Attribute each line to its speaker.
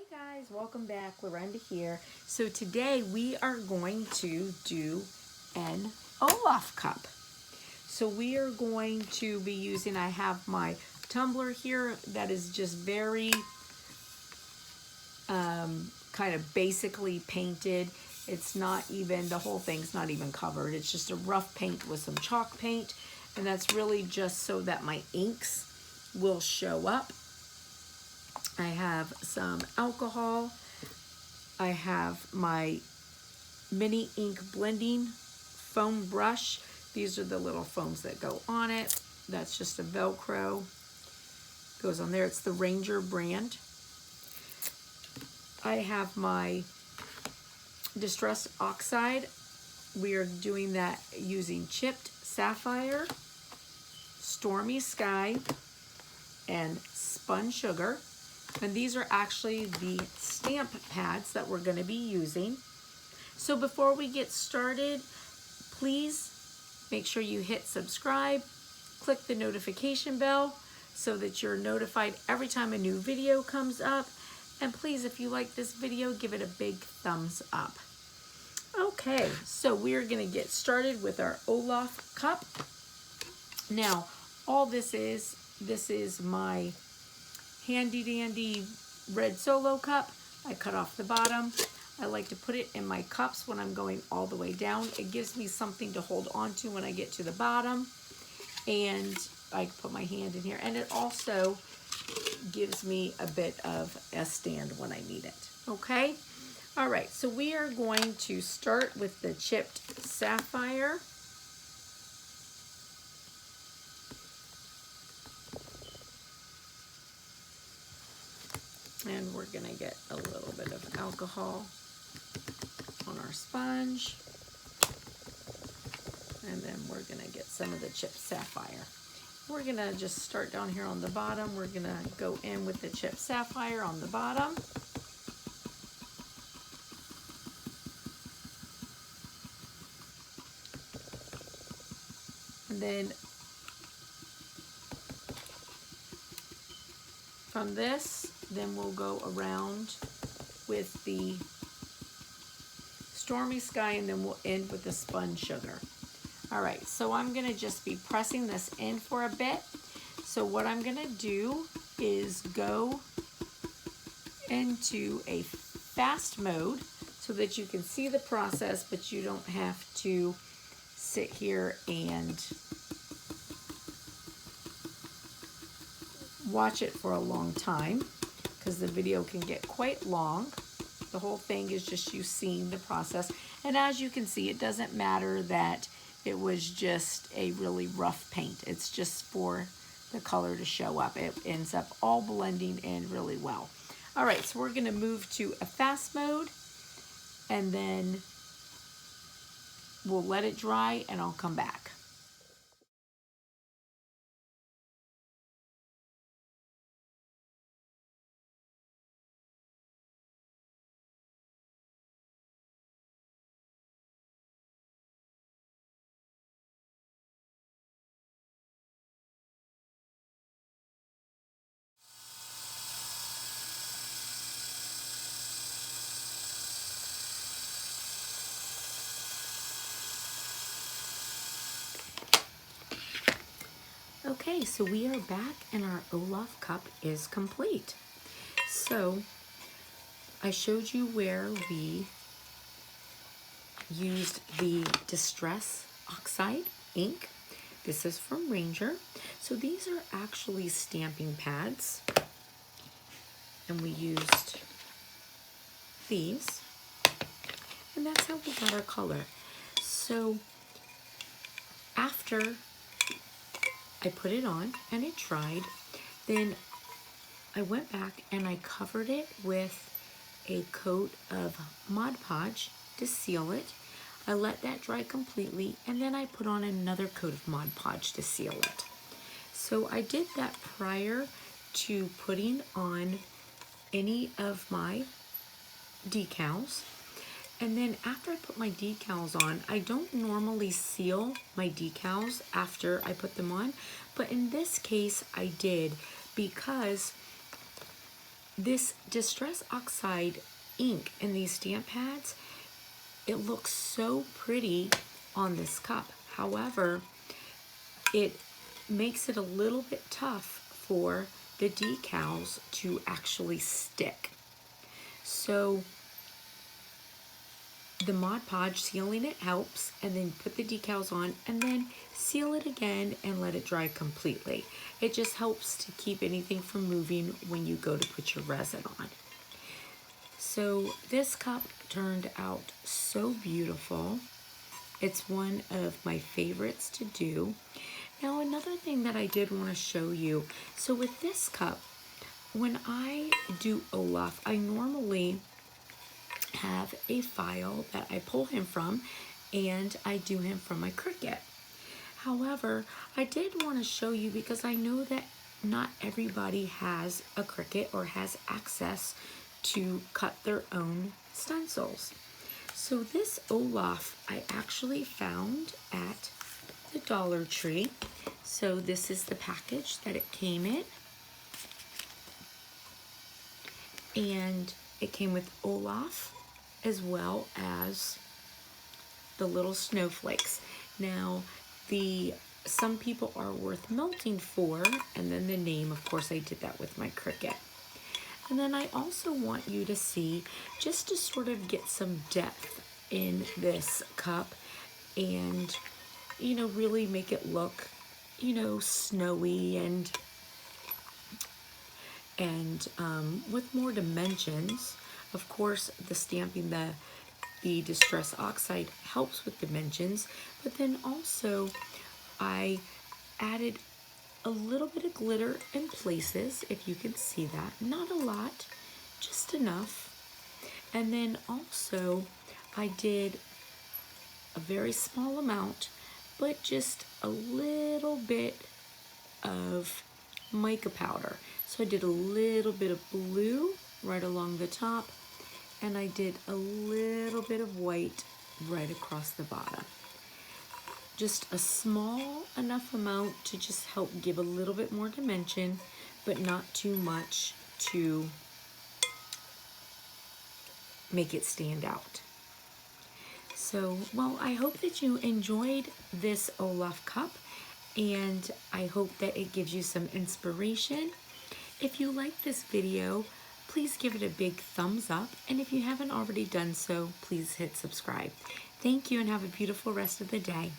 Speaker 1: Guys, welcome back. Lorenda here. So today we are going to do an Olaf cup. So we are going to be using, I have my tumbler here that is just very kind of basically painted. It's not even, the whole thing's not even covered. It's just a rough paint with some chalk paint. And that's really just so that my inks will show up. I have some alcohol. I have my mini ink blending foam brush. These are the little foams that go on it. That's just a Velcro. Goes on there. It's the Ranger brand. I have my Distress Oxide. We are doing that using chipped sapphire, Stormy Sky, and spun sugar. And these are actually the stamp pads that we're going to be using. So before we get started, please make sure you hit subscribe, click the notification bell so that you're notified every time a new video comes up. And please, if you like this video, give it a big thumbs up. Okay, so we're going to get started with our Olaf cup. Now, all this is my handy dandy red Solo cup. I cut off the bottom. I like to put it in my cups when I'm going all the way down. It gives me something to hold on to when I get to the bottom. And I put my hand in here. And it also gives me a bit of a stand when I need it. Okay? All right, so we are going to start with the chipped sapphire. And we're gonna get a little bit of alcohol on our sponge. And then we're gonna get some of the chipped sapphire. We're gonna just start down here on the bottom. We're gonna go in with the chipped sapphire on the bottom. And then from this, then we'll go around with the Stormy Sky, and then we'll end with the spun sugar. All right, so I'm gonna just be pressing this in for a bit. So what I'm gonna do is go into a fast mode so that you can see the process, but you don't have to sit here and watch it for a long time, because the video can get quite long. The whole thing is just you seeing the process. And as you can see, it doesn't matter that it was just a really rough paint. It's just for the color to show up. It ends up all blending in really well. All right, so we're gonna move to a fast mode, and then we'll let it dry and I'll come back. Okay, so we are back and our Olaf cup is complete. So I showed you where we used the Distress Oxide ink. This is from Ranger. So these are actually stamping pads. And we used these. And that's how we got our color. So after I put it on and it dried, then I went back and I covered it with a coat of Mod Podge to seal it. I let that dry completely, and then I put on another coat of Mod Podge to seal it. So I did that prior to putting on any of my decals. And then after I put my decals on, I don't normally seal my decals after I put them on, but in this case I did, because this Distress Oxide ink in these stamp pads, it looks so pretty on this cup. However, it makes it a little bit tough for the decals to actually stick. So the Mod Podge sealing it helps, and then put the decals on and then seal it again and let it dry completely. It just helps to keep anything from moving when you go to put your resin on. So this cup turned out so beautiful. It's one of my favorites to do. Now another thing that I did want to show you, so with this cup, when I do Olaf, I normally have a file that I pull him from, and I do him from my Cricut. However, I did want to show you because I know that not everybody has a Cricut or has access to cut their own stencils. So this Olaf I actually found at the Dollar Tree. So this is the package that it came in. And it came with Olaf as well as the little snowflakes. Now, some people are worth melting for, and then the name, of course, I did that with my Cricut. And then I also want you to see, just to sort of get some depth in this cup and, you know, really make it look, you know, snowy and with more dimensions. Of course, the stamping the Distress Oxide helps with dimensions, but then also I added a little bit of glitter in places, if you can see that. Not a lot, just enough. And then also I did a very small amount, but just a little bit of mica powder. So I did a little bit of blue right along the top, and I did a little bit of white right across the bottom. Just a small enough amount to just help give a little bit more dimension, but not too much to make it stand out. So, well, I hope that you enjoyed this Olaf cup, and I hope that it gives you some inspiration. If you like this video, please give it a big thumbs up, and if you haven't already done so, please hit subscribe. Thank you, and have a beautiful rest of the day.